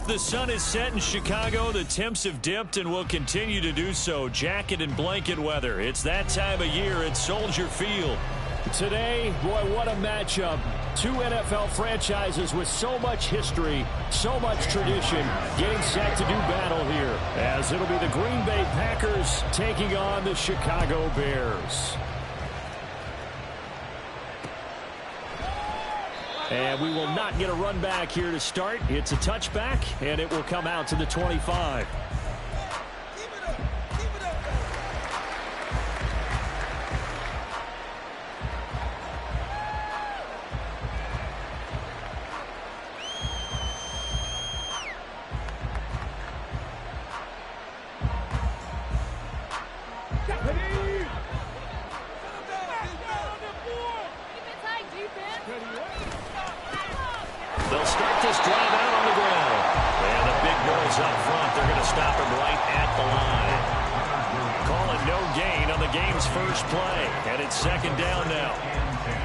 The sun is set in Chicago. The temps have dipped and will continue to do so. Jacket and blanket weather. It's that time of year at Soldier Field. Today, boy, what a matchup. Two NFL franchises with so much history, so much tradition, getting set to do battle here, as it'll be the Green Bay Packers taking on the Chicago Bears. And we will not get a run back here to start. It's a touchback, and it will come out to the 25. They'll start this drive out on the ground. And the big boys up front, they're going to stop him right at the line. Calling no gain on the game's first play. And it's second down now.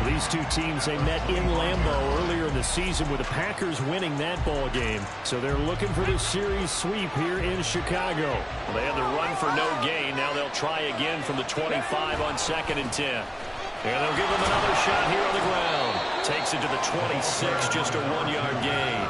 These two teams, they met in Lambeau earlier in the season with the Packers winning that ball game. So they're looking for this series sweep here in Chicago. Well, they had the run for no gain. Now they'll try again from the 25 on 2nd and 10. And they'll give him another shot here on the ground. Takes it to the 26, just a 1-yard gain.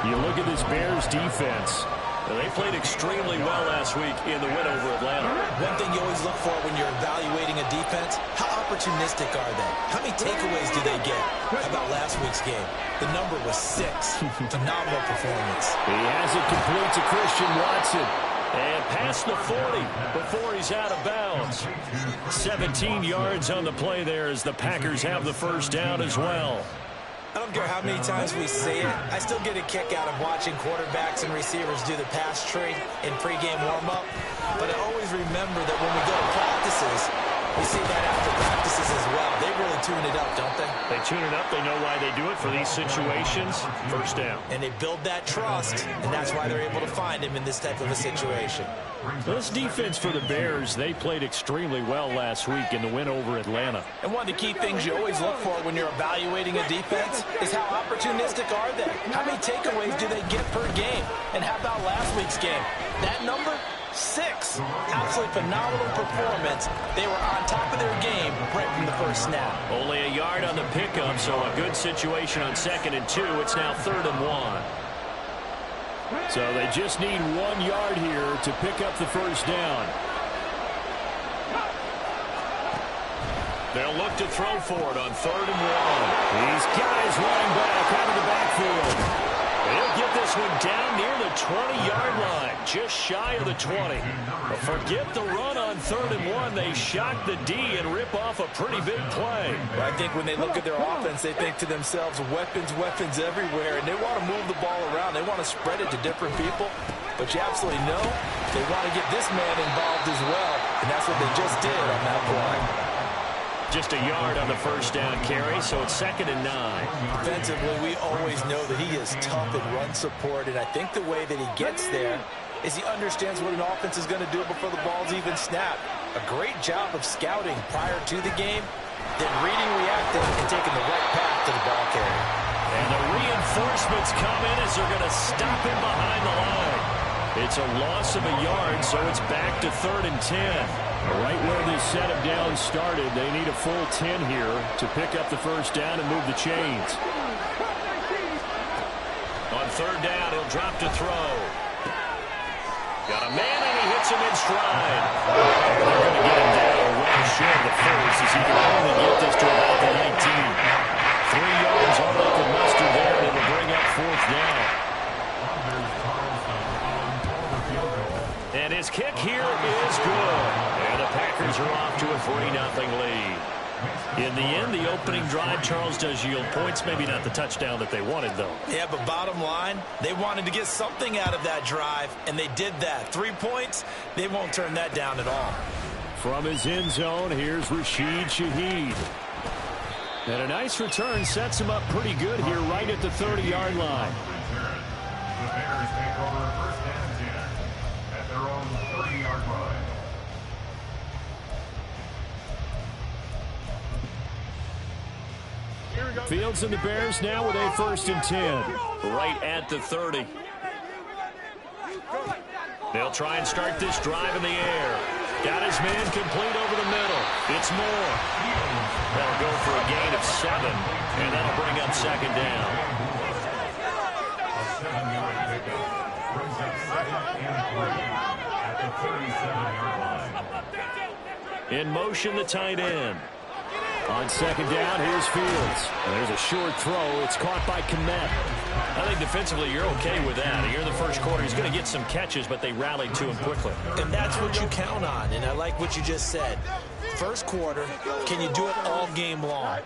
You look at this Bears defense. They played extremely well last week in the win over Atlanta. One thing you always look for when you're evaluating a defense, how opportunistic are they? How many takeaways do they get? How about last week's game? The number was 6. Phenomenal performance. He has it complete to Christian Watson. And past the 40 before he's out of bounds. 17 yards on the play there as the Packers have the first down as well. I don't care how many times we say it, I still get a kick out of watching quarterbacks and receivers do the pass trade in pregame warm-up. But I always remember that when we go to practices, we see that after practices as well. They really tune it up, don't they? They tune it up. They know why they do it for these situations. First down. And they build that trust, and that's why they're able to find him in this type of a situation. This defense for the Bears, they played extremely well last week in the win over Atlanta. And one of the key things you always look for when you're evaluating a defense is how opportunistic are they? How many takeaways do they get per game? And how about last week's game? That number? 6. Absolutely phenomenal performance. They were on top of their game right from the first snap. Only a yard on the pickup, so a good situation on 2nd and 2. It's now 3rd and 1. So they just need 1 yard here to pick up the first down. They'll look to throw for it on 3rd and 1. These guys running back out of the backfield. They'll get this one down near the 20-yard line, just shy of the 20. But forget the run on 3rd and 1. They shock the D and rip off a pretty big play. Well, I think when they look at their offense, they think to themselves, weapons, weapons everywhere, and they want to move the ball around. They want to spread it to different people. But you absolutely know they want to get this man involved as well, and that's what they just did on that play. Just a yard on the first down carry, so it's 2nd and 9. Defensively, we always know that he is tough in run support, and I think the way that he gets there is he understands what an offense is going to do before the ball's even snapped. A great job of scouting prior to the game, then reading, reacting, and taking the right path to the ball carrier. And the reinforcements come in as they're going to stop him behind the line. It's a loss of a yard, so it's back to 3rd and 10. Right where this set of downs started, they need a full 10 here to pick up the first down and move the chains. On 3rd down, he'll drop to throw. Got a man, and he hits him in stride. They're going to get him down well short of the first as he can only get this to about the 19. 3 yards, all they can muster there, and it'll bring up 4th down. And his kick here is good. And the Packers are off to a 3-0 lead. In the end, the opening drive, Charles, does yield points. Maybe not the touchdown that they wanted, though. Yeah, but bottom line, they wanted to get something out of that drive, and they did that. 3 points, they won't turn that down at all. From his end zone, here's Rashid Shaheed. And a nice return sets him up pretty good here right at the 30-yard line. The Bears take over 1st and 10 at their own 30-yard line. Fields and the Bears now with a 1st and 10. Right at the 30. They'll try and start this drive in the air. Got his man complete over the middle. It's Moore. That'll go for a gain of 7, and that'll bring up second down. A 7-yard pickup brings up 2nd and 3 at the 37-yard line. In motion, the tight end. On second down, here's Fields. And there's a short throw. It's caught by Kmet. I think defensively you're okay with that. Here in the first quarter, he's going to get some catches, but they rallied to him quickly. And that's what you count on, and I like what you just said. First quarter, can you do it all game long?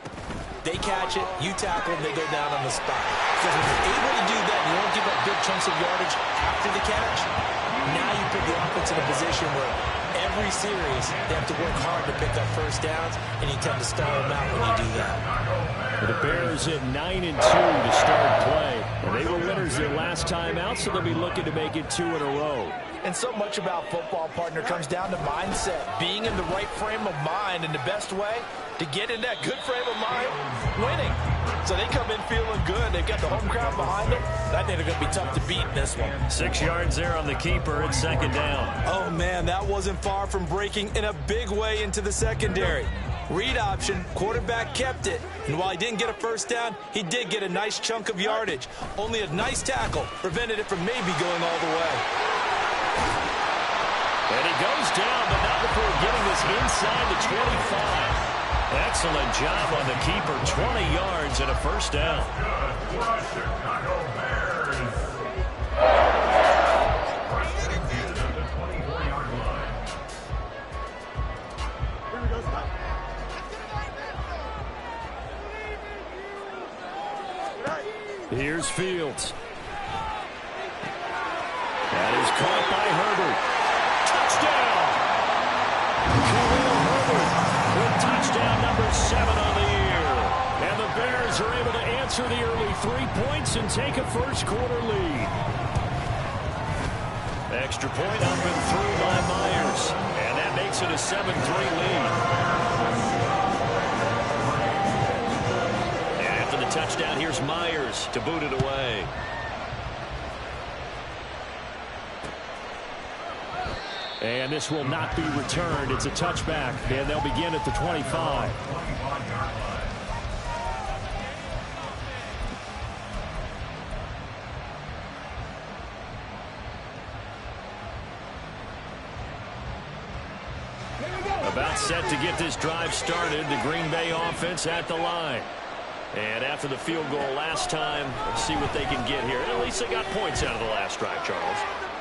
They catch it, you tackle them, they go down on the spot. Because when you're able to do that, you don't give up big chunks of yardage after the catch, now you put the offense in a position where every series they have to work hard to pick up first downs, and you tend to stall them out when you do that. The Bears at 9-2 to start play. And they were winners their last time out, so they'll be looking to make it 2 in a row. And so much about football, partner, comes down to mindset. Being in the right frame of mind, and the best way to get in that good frame of mind, winning. So they come in feeling good. They've got the home crowd behind them. And I think they're going to be tough to beat in this one. 6 yards there on the keeper at second down. Oh, man, that wasn't far from breaking in a big way into the secondary. Read option, quarterback kept it. And while he didn't get a first down, he did get a nice chunk of yardage. Only a nice tackle prevented it from maybe going all the way. And he goes down, but not before getting this inside the 25. Excellent job on the keeper. 20 yards and a first down. Good for Chicago Bears. First and 10 at the 24-yard line. Here's Fields. That is caught by Herbert. Touchdown! Khalil Herbert with touchdown number 7 on the year. And the Bears are able to answer the early 3 points and take a first quarter lead. Extra point up and through by Myers. And that makes it a 7-3 lead. And after the touchdown, here's Myers to boot it away. And this will not be returned. It's a touchback, and they'll begin at the 25. About set to get this drive started. The Green Bay offense at the line. And after the field goal last time, let's see what they can get here. At least they got points out of the last drive, Charles.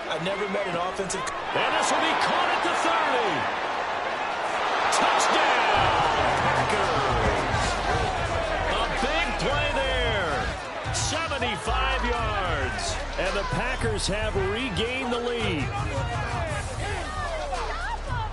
I've never met an offensive... And this will be caught at the 30. Touchdown, Packers! A big play there. 75 yards. And the Packers have regained the lead.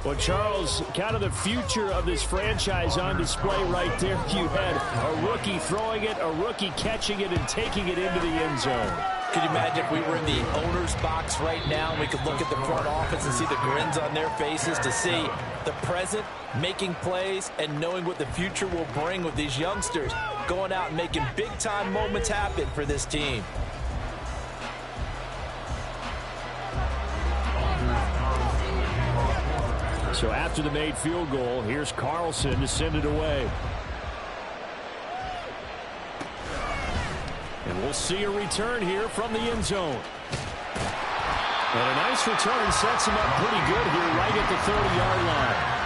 Well, Charles, kind of the future of this franchise on display right there. You had a rookie throwing it, a rookie catching it, and taking it into the end zone. Could you imagine if we were in the owner's box right now and we could look at the front office and see the grins on their faces, to see the present making plays and knowing what the future will bring with these youngsters going out and making big-time moments happen for this team. So after the made field goal, here's Carlson to send it away. And we'll see a return here from the end zone. And a nice return sets him up pretty good here right at the 30-yard line.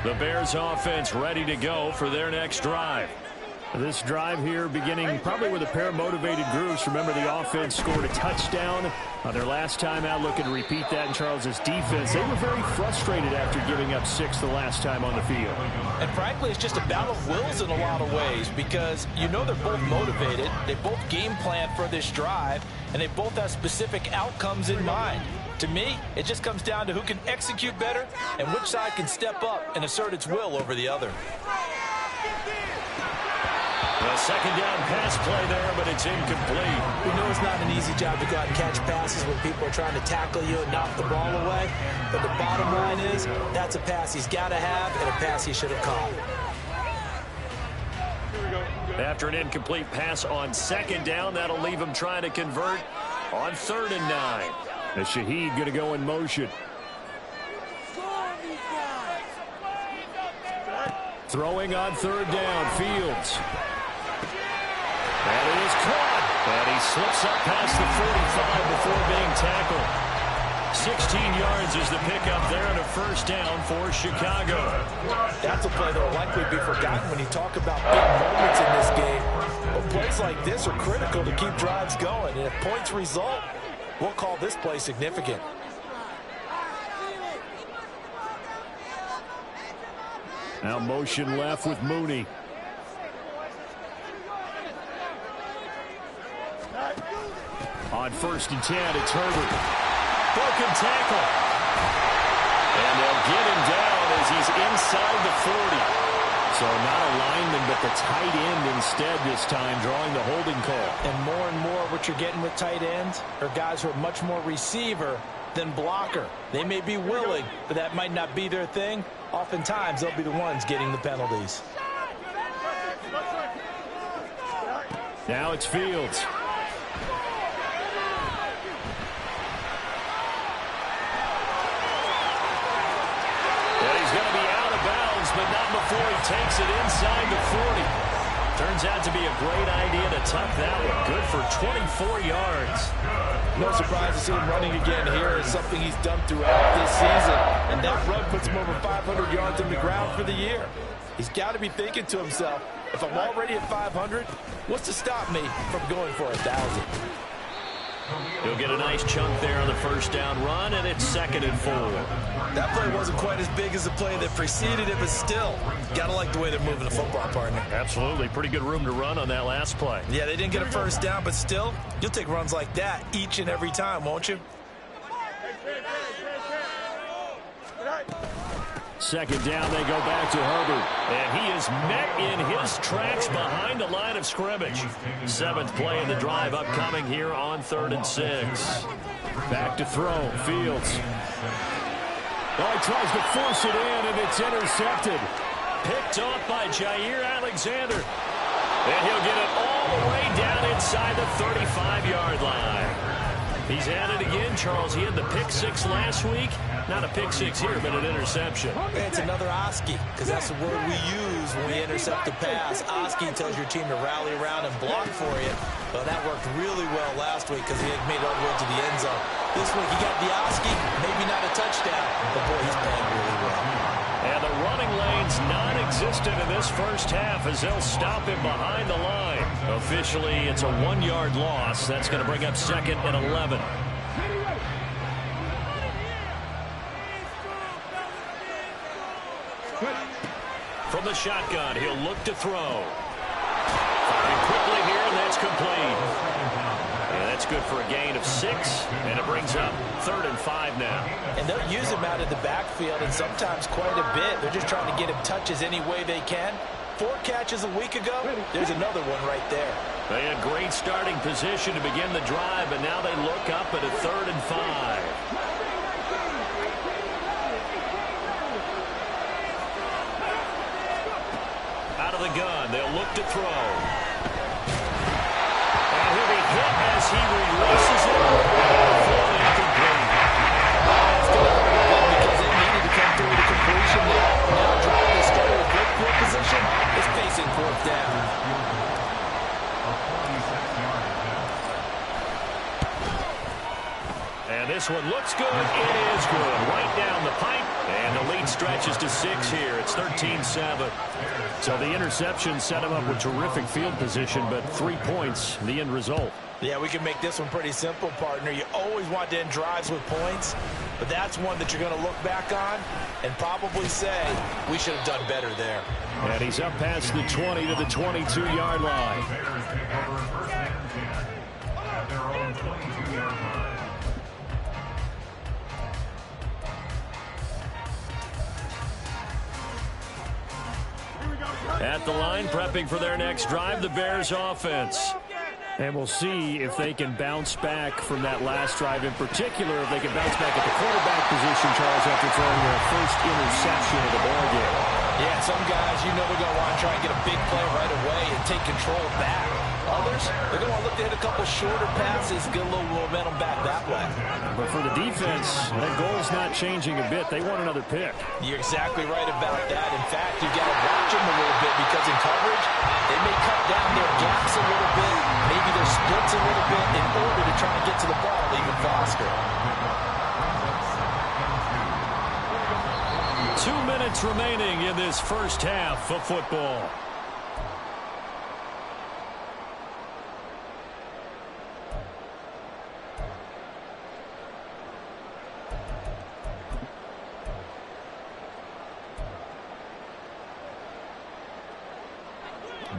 The Bears offense ready to go for their next drive. This drive here beginning probably with a pair of motivated groups. Remember, the offense scored a touchdown on their last time out. Looking to repeat that in Charles's defense. They were very frustrated after giving up 6 the last time on the field. And frankly, it's just a battle of wills in a lot of ways, because you know they're both motivated. They both game plan for this drive, and they both have specific outcomes in mind. To me, it just comes down to who can execute better and which side can step up and assert its will over the other. The A second down pass play there, but it's incomplete. We know it's not an easy job to go out and catch passes when people are trying to tackle you and knock the ball away. But the bottom line is, that's a pass he's got to have and a pass he should have caught. After an incomplete pass on second down, that'll leave him trying to convert on 3rd and 9. And Shaheed going to go in motion. Throwing on 3rd down, Fields. And it is caught. And he slips up past the 45 before being tackled. 16 yards is the pickup there and a first down for Chicago. That's a play that will likely be forgotten when you talk about big moments in this game. But plays like this are critical to keep drives going. And if points result, we'll call this play significant. Now motion left with Mooney. On 1st and 10, it's Herbert. Broken tackle. And they'll get him down as he's inside the 40. So not a lineman, but the tight end instead this time, drawing the holding call. And more what you're getting with tight ends are guys who are much more receiver than blocker. They may be willing, but that might not be their thing. Oftentimes, they'll be the ones getting the penalties. Now it's Fields. He's going to be out of bounds, but not before he takes it inside the 40. Turns out to be a great idea to tuck that one. Good for 24 yards. No surprise to see him running again here. It's something he's done throughout this season. And that run puts him over 500 yards on the ground for the year. He's got to be thinking to himself, if I'm already at 500, what's to stop me from going for 1,000? He'll get a nice chunk there on the first down run, and it's 2nd and 4. That play wasn't quite as big as the play that preceded it, but still, gotta like the way they're moving the football, partner. Absolutely. Pretty good room to run on that last play. Yeah, they didn't get a first down, but still, you'll take runs like that each and every time, won't you? 2nd down, they go back to Herbert. And he is met in his tracks behind the line of scrimmage. 7th play of the drive upcoming here on 3rd and 6. Back to throw, Fields. Oh, he tries to force it in, and it's intercepted. Picked off by Jair Alexander. And he'll get it all the way down inside the 35-yard line. He's at it again, Charles. He had the pick 6 last week. Not a pick 6 here, but an interception. It's another Oski, because that's the word we use when we intercept a pass. Oski tells your team to rally around and block for you. Well, that worked really well last week because he had made it all the way to the end zone. This week he got the Oski, maybe not a touchdown, but boy, he's playing really well. And the running lane's non-existent in this first half as they'll stop him behind the line. Officially, it's a 1-yard loss. That's going to bring up 2nd and 11. From the shotgun, he'll look to throw. Firing quickly here, and that's complete. And that's good for a gain of 6, and it brings up 3rd and 5 now. And they'll use him out of the backfield, and sometimes quite a bit. They're just trying to get him touches any way they can. 4 catches a week ago, there's another one right there. They had great starting position to begin the drive, but now they look up at a 3rd and 5. Out of the gun, they'll look to throw. And he'll be hit as he releases it. Fully incomplete. That's going to hurt them because they needed to come through the completion there. Now drive the starter with good field position is facing 4th down. And this one looks good. It is good. Right down the pipe. And the lead stretches to 6 here. It's 13-7. So the interception set him up with terrific field position, but 3 points, the end result. Yeah, we can make this one pretty simple, partner. You always want to end drives with points, but that's one that you're going to look back on and probably say, we should have done better there. And he's up past the 20 to the 22-yard line. At the line, prepping for their next drive, the Bears offense. And we'll see if they can bounce back from that last drive in particular, if they can bounce back at the quarterback position, Charles, after throwing their first interception of the ballgame. Yeah, some guys, you know, they're going to want to try and get a big play right away and take control back. Others, they're going to want to look to hit a couple shorter passes, get a little momentum back that way. But for the defense, that goal's not changing a bit. They want another pick. You're exactly right about that. In fact, you've got to watch them a little bit because in coverage, they may cut down their gaps a little bit, maybe their splits a little bit in order to try and get to the ball even faster. 2 minutes remaining in this first half of football.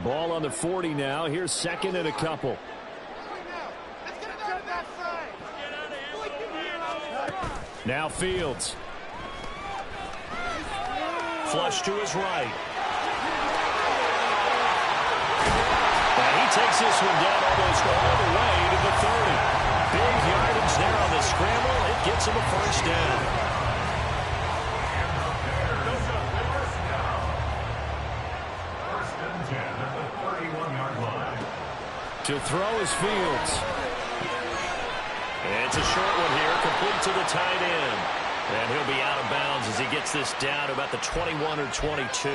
Ball on the 40 now. Here's second and a couple. Now Fields. Flush to his right. And he takes this one down almost all the way to the 30. Big yardage there on the scramble. It gets him a first down. To throw is Fields. And it's a short one here, complete to the tight end. And he'll be out of bounds as he gets this down to about the 21 or 22.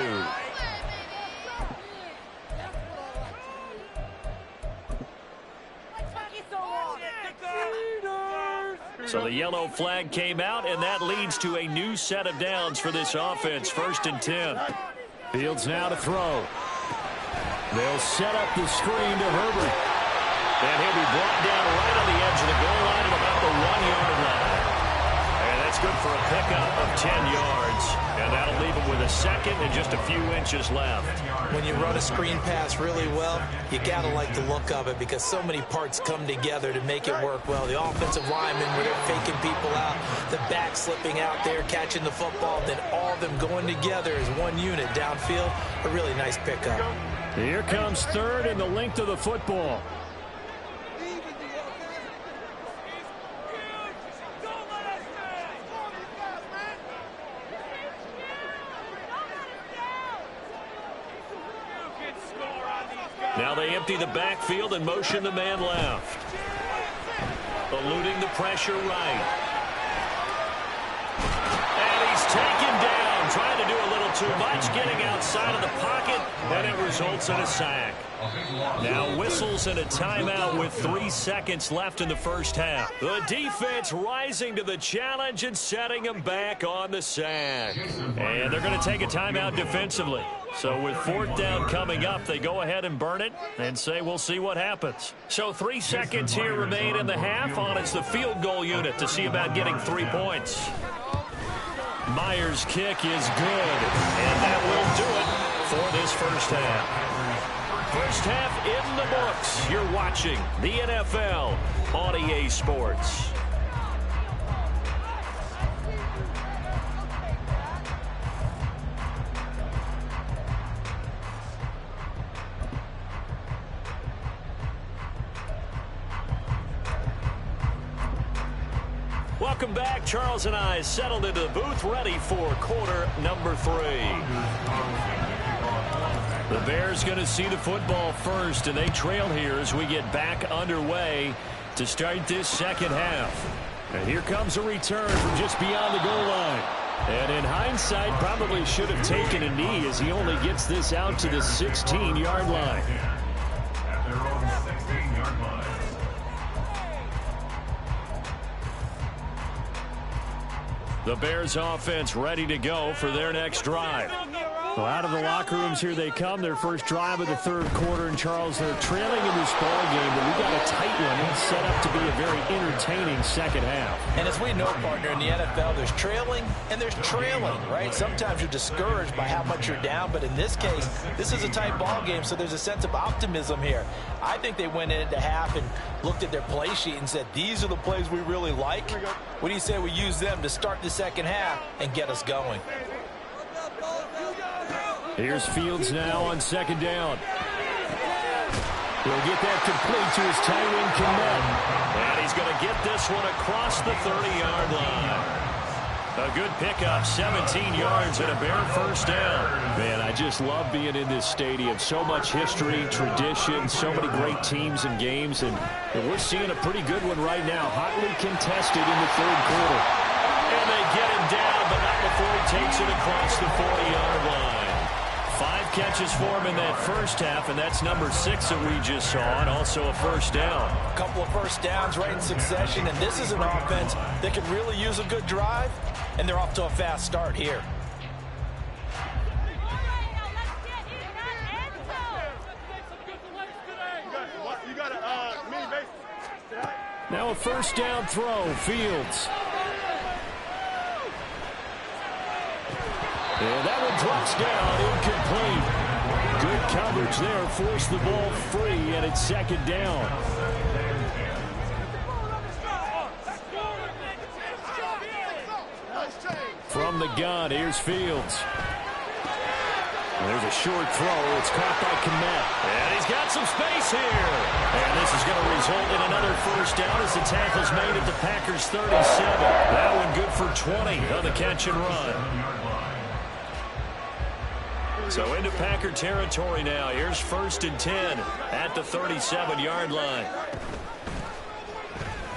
So the yellow flag came out, and that leads to a new set of downs for this offense. 1st and 10. Fields now to throw. They'll set up the screen to Herbert. And he'll be brought down right on the edge of the goal line at about the 1-yard line. And that's good for a pickup of 10 yards. And that'll leave him with a second and just a few inches left. When you run a screen pass really well, you got to like the look of it because so many parts come together to make it work well. The offensive linemen, where they're faking people out, the back slipping out there, catching the football, then all of them going together as one unit downfield. A really nice pickup. Here comes 3rd and the length of the football. Now they empty the backfield and motion the man left. Eluding the pressure right. And he's taken down, trying to do a little too much, getting outside of the pocket, and it results in a sack. Now whistles and a timeout with 3 seconds left in the first half. The defense rising to the challenge and setting him back on the sack. And they're going to take a timeout defensively. So with 4th down coming up, they go ahead and burn it and say we'll see what happens. So 3 seconds here remain in the half. On it's the field goal unit to see about getting 3 points. Myers' kick is good, and that will do it for this first half. First half in the books. You're watching the NFL on EA Sports. Welcome back. Charles and I settled into the booth, ready for quarter number 3. The Bears going to see the football first, and they trail here as we get back underway to start this second half. And here comes a return from just beyond the goal line. And in hindsight, probably should have taken a knee as he only gets this out to the 16-yard line. At their own 16-yard line. The Bears offense ready to go for their next drive. Well, out of the locker rooms here they come. Their first drive of the 3rd quarter. And Charles, they're trailing in this ball game, but we got a tight one and set up to be a very entertaining second half. And as we know, partner, in the NFL, there's trailing and there's trailing, right? Sometimes you're discouraged by how much you're down, but in this case, this is a tight ball game, so there's a sense of optimism here. I think they went into half and looked at their play sheet and said, these are the plays we really like. What do you say we use them to start the second half and get us going? Here's Fields now on second down. He'll get that complete to his tight end, Kmet. And he's going to get this one across the 30-yard line. A good pickup, 17 yards and a Bear first down. Man, I just love being in this stadium. So much history, tradition, so many great teams and games, and we're seeing a pretty good one right now. Hotly contested in the third quarter. And they get him down, but not before he takes it across the 40-yard line. 5 catches for him in that first half, and that's number 6 that we just saw, and also a first down. A couple of first downs right in succession, and this is an offense that could really use a good drive, and they're off to a fast start here. Now a first down throw, Fields. And that one drops down, incomplete. Good coverage there, forced the ball free, and it's second down. From the gun, here's Fields. There's a short throw. It's caught by Kmet. And he's got some space here. And this is going to result in another first down as the tackle's made at the Packers' 37. That one good for 20 on the catch and run. So into Packer territory now. Here's 1st and 10 at the 37-yard line.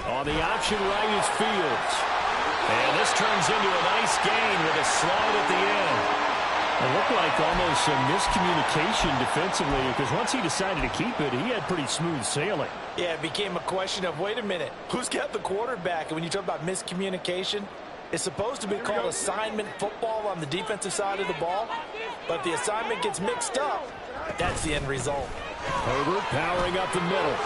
On the option right is Fields. And this turns into a nice gain with a slide at the end. It looked like almost some miscommunication defensively, because once he decided to keep it, he had pretty smooth sailing. Yeah, it became a question of, wait a minute, who's got the quarterback? And when you talk about miscommunication, it's supposed to be called assignment football on the defensive side of the ball. But if the assignment gets mixed up, that's the end result. Herbert powering up the middle.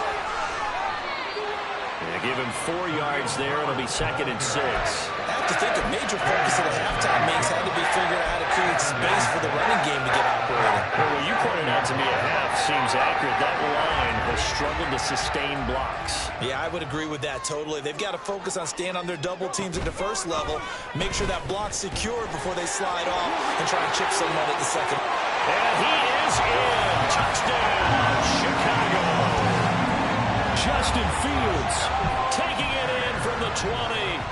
They give him 4 yards there. It'll be 2nd and 6. I have to think a major focus of the halftime makes had to be figuring out how to create space for the running game to get operating. Well, what you pointed out to me at half seems accurate. That line has struggled to sustain blocks. Yeah, I would agree with that totally. They've got to focus on staying on their double teams at the first level, make sure that block's secure before they slide off and try and chip someone at the second. And he is in. Touchdown, Chicago. Justin Fields taking it in from the 20.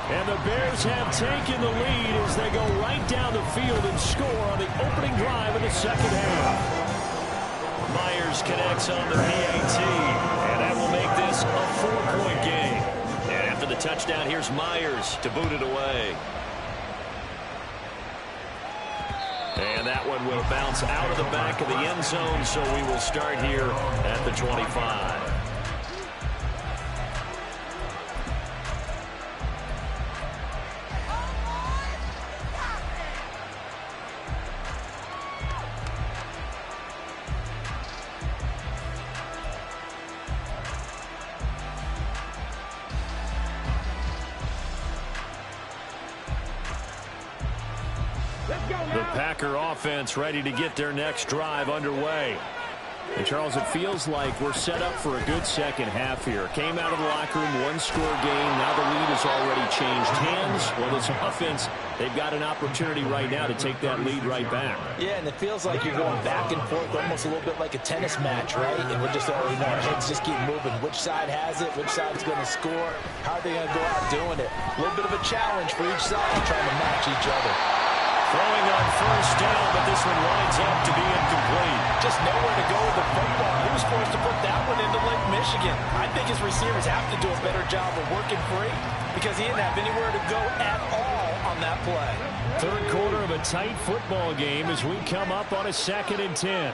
And the Bears have taken the lead as they go right down the field and score on the opening drive of the second half. Myers connects on the PAT, and that will make this a 4-point game. And after the touchdown, here's Myers to boot it away. And that one will bounce out of the back of the end zone, so we will start here at the 25. The Packer offense ready to get their next drive underway. And Charles, it feels like we're set up for a good second half here. Came out of the locker room, 1-score game. Now the lead has already changed hands. Well, this offense, they've got an opportunity right now to take that lead right back. Yeah, and it feels like you're going back and forth, almost a little bit like a tennis match, right? And we're just already know our heads just keep moving. Which side has it? Which side's going to score? How are they going to go out doing it? A little bit of a challenge for each side, trying to match each other. Throwing on first down, but this one winds up to be incomplete. Just nowhere to go with the football. He was forced to put that one into Lake Michigan. I think his receivers have to do a better job of working free because he didn't have anywhere to go at all on that play. Third quarter of a tight football game as we come up on a 2nd and 10.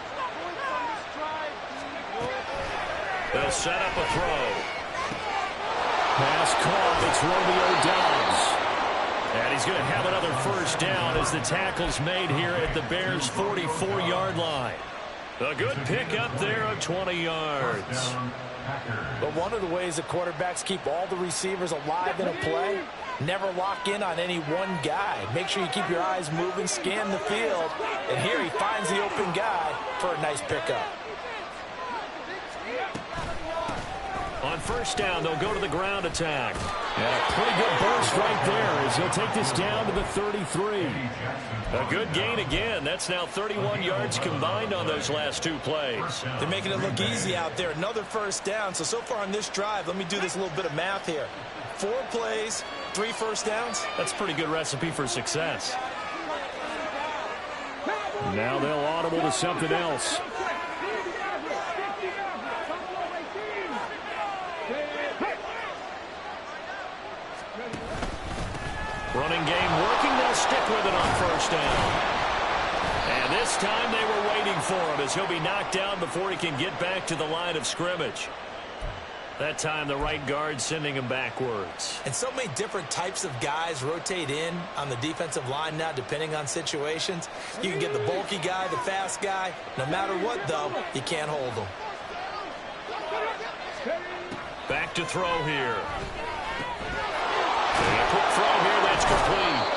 They'll set up a throw. Pass caught. It's Romeo Doubs. And he's going to have another first down as the tackle's made here at the Bears' 44-yard line. A good pickup there of 20 yards. But one of the ways that quarterbacks keep all the receivers alive in a play, never lock in on any one guy. Make sure you keep your eyes moving, scan the field. And here he finds the open guy for a nice pickup. On first down, they'll go to the ground attack. And a pretty good burst right there as he'll take this down to the 33. A good gain again. That's now 31 yards combined on those last two plays. They're making it look easy out there. Another first down. So far on this drive, let me do this little bit of math here. 4 plays, 3 first downs. That's a pretty good recipe for success. Now they'll audible to something else. Running game working. They'll stick with it on first down. And this time they were waiting for him as he'll be knocked down before he can get back to the line of scrimmage. That time the right guard sending him backwards. And so many different types of guys rotate in on the defensive line now depending on situations. You can get the bulky guy, the fast guy. No matter what, though, you can't hold them. Back to throw here. A quick throw here, that's complete.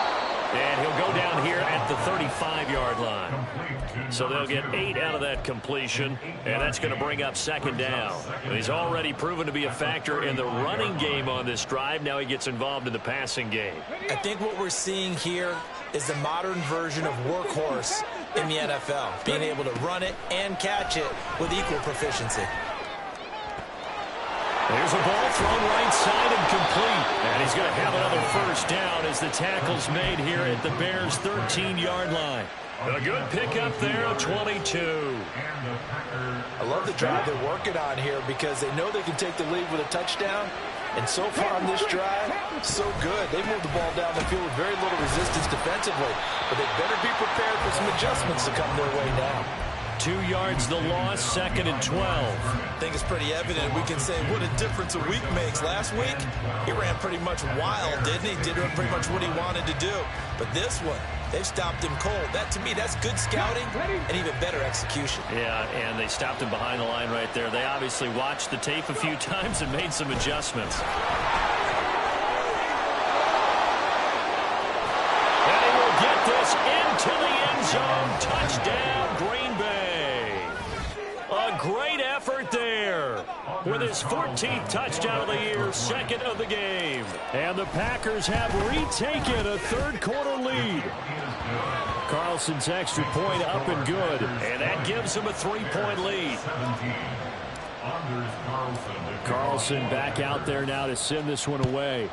And he'll go down here at the 35-yard line. So they'll get 8 out of that completion, and that's going to bring up second down. He's already proven to be a factor in the running game on this drive. Now he gets involved in the passing game. I think what we're seeing here is the modern version of workhorse in the NFL, being able to run it and catch it with equal proficiency. There's a ball thrown right side and complete. And he's going to have another first down as the tackle's made here at the Bears' 13-yard line. A good pickup there, 22. I love the drive they're working on here because they know they can take the lead with a touchdown. And so far on this drive, so good. They moved the ball down the field with very little resistance defensively. But they better be prepared for some adjustments to come their way now. 2 yards the loss, 2nd and 12. I think it's pretty evident. We can say what a difference a week makes. Last week, he ran pretty much wild, didn't he? Did pretty much what he wanted to do. But this one, they've stopped him cold. That, to me, that's good scouting and even better execution. Yeah, and they stopped him behind the line right there. They obviously watched the tape a few times and made some adjustments. And he will get this into the end zone. Touchdown, Green Bay. A great effort there with his 14th touchdown of the year, 2nd of the game. And the Packers have retaken a third-quarter lead. Carlson's extra point up and good, and that gives him a 3-point lead. Carlson back out there now to send this one away.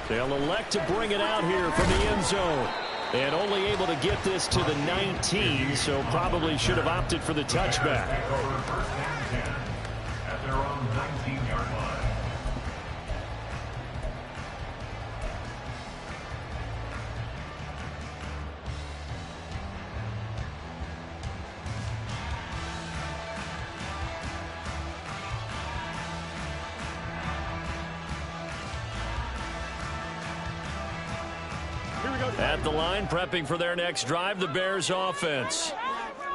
They'll elect to bring it out here from the end zone. And only able to get this to the 19, so probably should have opted for the touchback. At their own 19-yard line. At the line, prepping for their next drive, the Bears offense.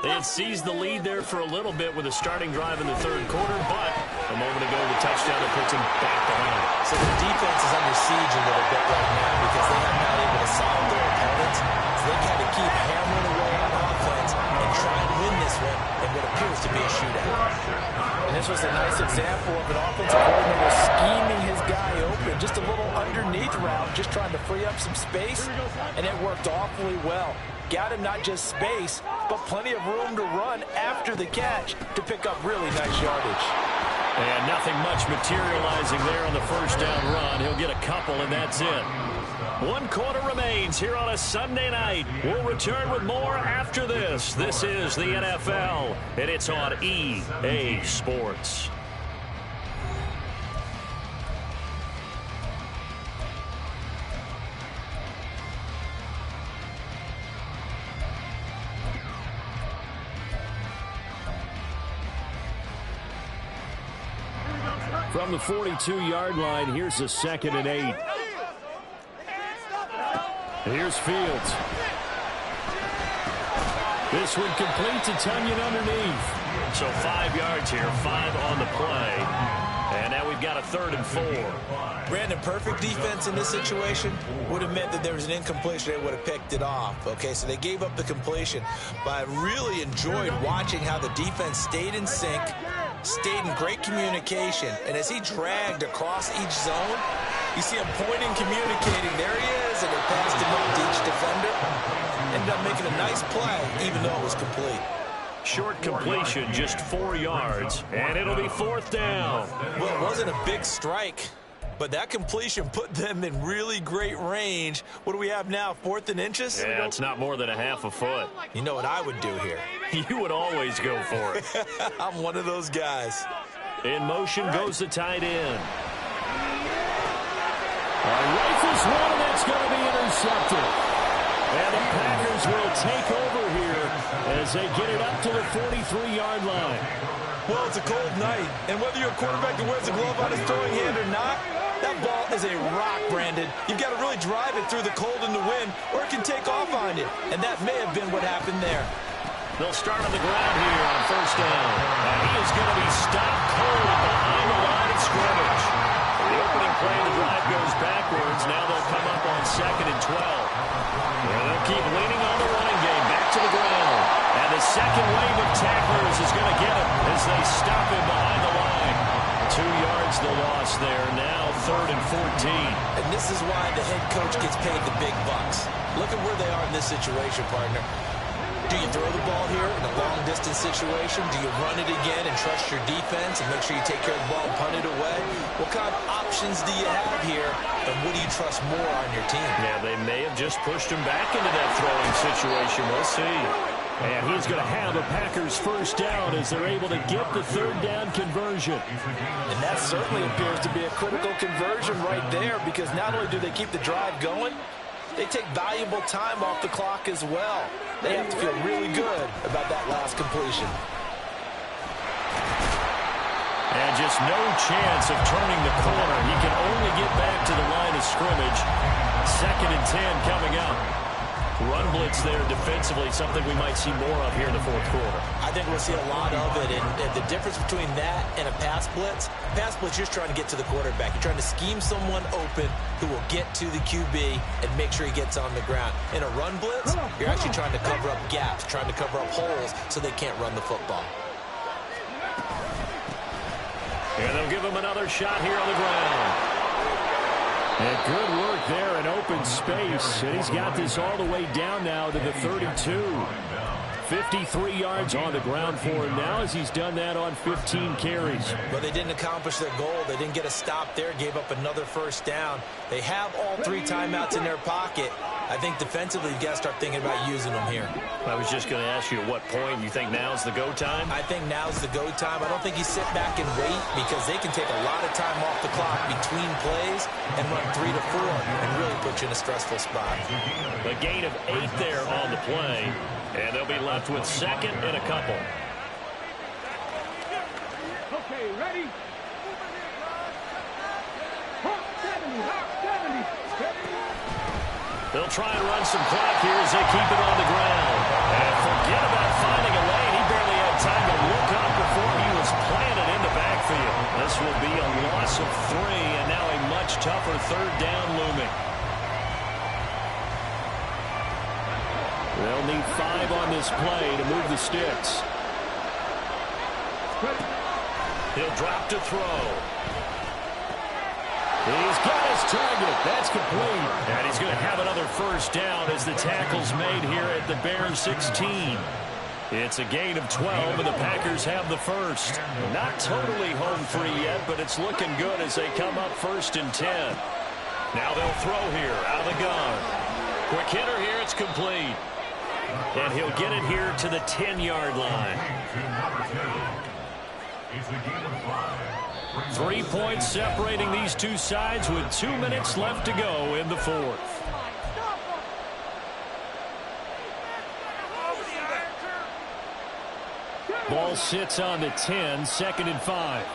They had seized the lead there for a little bit with a starting drive in the third quarter, but a moment ago, the touchdown that puts them back behind. So the defense is under siege a little bit right now because they have not able to solve their opponents. So they got to keep hammering away on offense and try and win this one in what appears to be a shootout. And this was a nice example of an offensive coordinator scheming his guy open. Just a little underneath route, just trying to free up some space, and it worked awfully well. Got him not just space, but plenty of room to run after the catch to pick up really nice yardage. And nothing much materializing there on the first down run. He'll get a couple, and that's it. 1 quarter remains here on a Sunday night. We'll return with more after this. This is the NFL, and it's on EA Sports. From the 42-yard line, here's a 2nd and 8. Here's Fields. This one complete to Tunyon underneath. So 5 yards here, 5 on the play. And now we've got a 3rd and 4. Brandon, perfect defense in this situation would have meant that there was an incompletion. They would have picked it off. Okay, so they gave up the completion. But I really enjoyed watching how the defense stayed in sync, stayed in great communication. And as he dragged across each zone, you see him pointing, communicating. There he is, and they passed him up to each defender. Ended up making a nice play, even though it was complete. Short completion, just 4 yards, and it'll be 4th down. Well, it wasn't a big strike, but that completion put them in really great range. What do we have now, 4th and inches? Yeah, it's not more than a half a foot. You know what I would do here? You would always go for it. I'm one of those guys. In motion goes the tight end. Rifles one, and that's going to be intercepted. And the Packers will take over here as they get it up to the 43-yard line. Well, it's a cold night, and whether you're a quarterback that wears a glove on his throwing hand or not, that ball is a rock, Brandon. You've got to really drive it through the cold and the wind, or it can take off on you. And that may have been what happened there. They'll start on the ground here on 1st down. And he is going to be stopped cold behind the line of scrimmage. The opening play of the drive goes backwards. Now they'll come up on 2nd and 12. Well, they'll keep leaning on the running game. Back to the ground. And the second wave of tacklers is going to get him as they stop him behind the line. 2 yards the loss there. Now 3rd and 14. And this is why the head coach gets paid the big bucks. Look at where they are in this situation, partner. Do you throw the ball here in a long-distance situation? Do you run it again and trust your defense and make sure you take care of the ball and punt it away? What kind of options do you have here, and what do you trust more on your team? Yeah, they may have just pushed him back into that throwing situation. We'll see. And he's going to have a Packers 1st down as they're able to get the 3rd down conversion. And that certainly appears to be a critical conversion right there, because not only do they keep the drive going, they take valuable time off the clock as well. They have to feel really good about that last completion. And just no chance of turning the corner. He can only get back to the line of scrimmage. 2nd and 10 coming up. Run blitz there defensively, something we might see more of here in the 4th quarter. I think we'll see a lot of it, and the difference between that and a pass blitz, you're just trying to get to the quarterback. You're trying to scheme someone open who will get to the QB and make sure he gets on the ground. In a run blitz, you're actually trying to cover up gaps, trying to cover up holes so they can't run the football. And they'll give him another shot here on the ground. And good work there in open space. And he's got this all the way down now to the 32. 53 yards on the ground for him now as he's done that on 15 carries. But they didn't accomplish their goal. They didn't get a stop there, gave up another 1st down. They have all 3 timeouts in their pocket. I think defensively you've got to start thinking about using them here. I was just going to ask you at what point you think now's the go time? I think now's the go time. I don't think you sit back and wait, because they can take a lot of time off the clock between plays and run 3 to 4 and really put you in a stressful spot. A gain of 8 there on the play, and they'll be left with 2nd and a couple. Okay, ready? They'll try and run some clock here as they keep it on the ground. And forget about finding a lane. He barely had time to look up before he was planted in the backfield. This will be a loss of 3, and now a much tougher 3rd down looming. They'll need 5 on this play to move the sticks. He'll drop to throw. He's got his target. That's complete. And he's going to have another 1st down as the tackle's made here at the Bears 16. It's a gain of 12, and the Packers have the 1st. Not totally home free yet, but it's looking good as they come up 1st and 10. Now they'll throw here out of the gun. Quick hitter here. It's complete. And he'll get it here to the 10-yard line. 3 points separating these two sides with 2 minutes left to go in the 4th. Ball sits on the 10, 2nd and 5.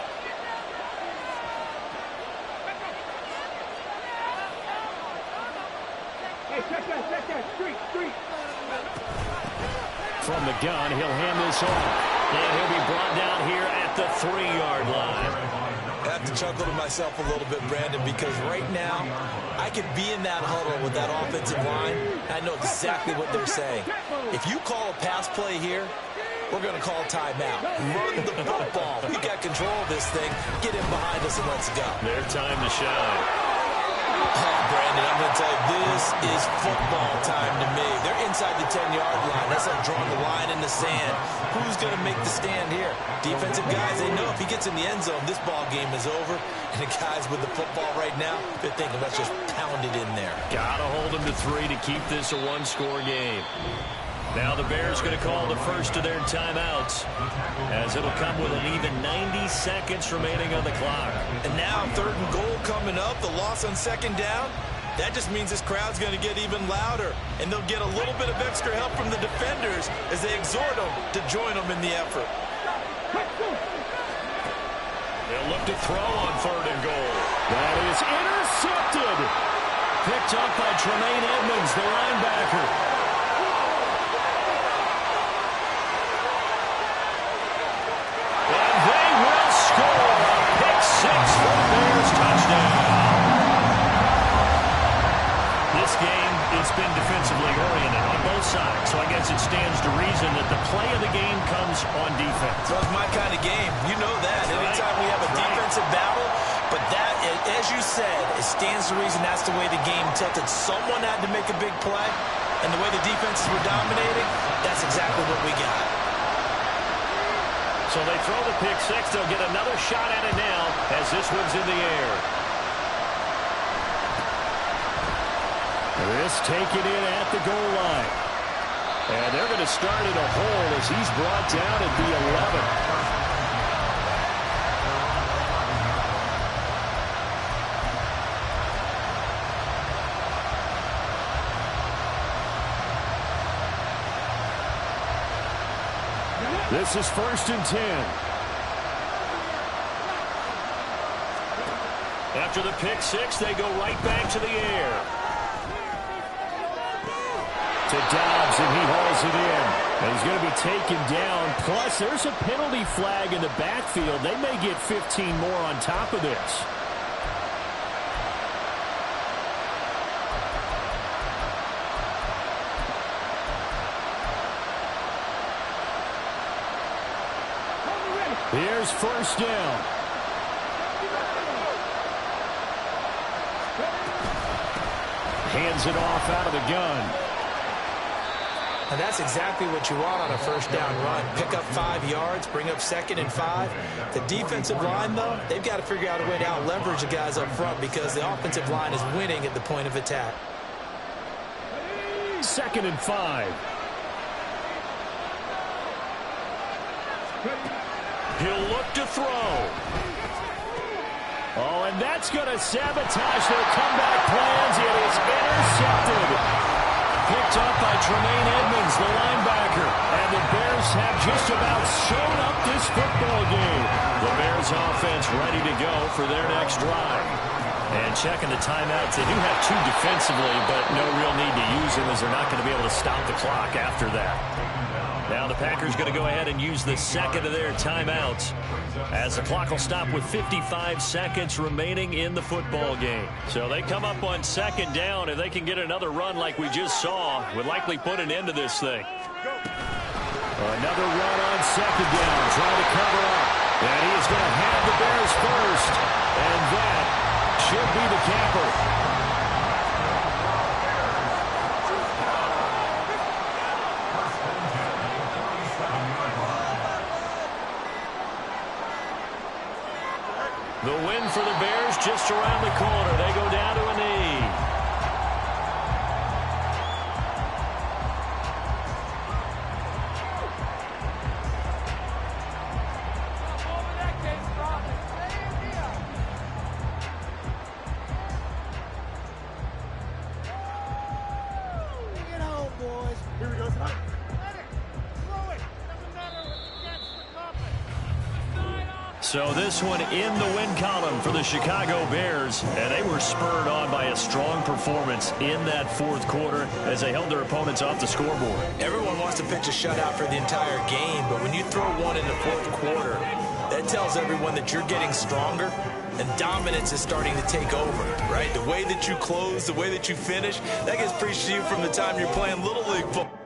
From the gun, he'll hand this off. And he'll be brought down here at the 3-yard line. I have to chuckle to myself a little bit, Brandon, because right now I could be in that huddle with that offensive line. I know exactly what they're saying. If you call a pass play here, we're going to call a timeout. Run the football. We got control of this thing. Get in behind us and let's go. Their time to shine. Oh, Brandon, I'm going to tell you, this is football time to me. They're inside the 10-yard line. That's like drawing the line in the sand. Who's going to make the stand here? Defensive guys, they know if he gets in the end zone, this ball game is over. And the guys with the football right now, they're thinking, let's just pound it in there. Got to hold them to 3 to keep this a one-score game. Now the Bears going to call the first of their timeouts, as it'll come with an even 90 seconds remaining on the clock. And now 3rd and goal coming up, the loss on 2nd down. That just means this crowd's going to get even louder, and they'll get a little bit of extra help from the defenders as they exhort them to join them in the effort. They'll look to throw on 3rd and goal. That is intercepted. Picked up by Tremaine Edmonds, the linebacker. This game, it's been defensively oriented on both sides, so I guess it stands to reason that the play of the game comes on defense. Well, it's my kind of game. You know that. Anytime we have a defensive battle, but that, as you said, it stands to reason that's the way the game tilted. Someone had to make a big play, and the way the defenses were dominating, that's exactly what we got. So they throw the pick six. They'll get another shot at it now as this one's in the air. This taken in at the goal line. And they're going to start at a hole as he's brought down at the 11. This is 1st and 10. After the pick six, they go right back to the air. To Dobbs, and he hauls it in. And he's going to be taken down. Plus, there's a penalty flag in the backfield. They may get 15 more on top of this. Here's 1st down. Hands it off out of the gun. And that's exactly what you want on a 1st down run. Pick up 5 yards, bring up 2nd and 5. The defensive line, though, they've got to figure out a way to out-leverage the guys up front because the offensive line is winning at the point of attack. 2nd and 5. He'll look to throw. Oh, and that's going to sabotage their comeback plans. It is intercepted. Picked up by Tremaine Edmonds, the linebacker. And the Bears have just about shown up this football game. The Bears offense ready to go for their next drive. And checking the timeouts, they do have 2 defensively, but no real need to use them as they're not going to be able to stop the clock after that. Now the Packers going to go ahead and use the 2nd of their timeouts as the clock will stop with 55 seconds remaining in the football game. So they come up on 2nd down. If they can get another run like we just saw, would likely put an end to this thing. Another run on 2nd down, trying to cover up. And he is going to have the Bears first. And that should be the capper. The win for the Bears just around the corner. They go down to a knee. Bring it home, boys. Here we go. So this one in the win column for the Chicago Bears, and they were spurred on by a strong performance in that 4th quarter as they held their opponents off the scoreboard. Everyone wants to pitch a shutout for the entire game, but when you throw one in the 4th quarter, That tells everyone that you're getting stronger and dominance is starting to take over, right? The way that you close, the way that you finish, that gets preached to you from the time you're playing Little League football.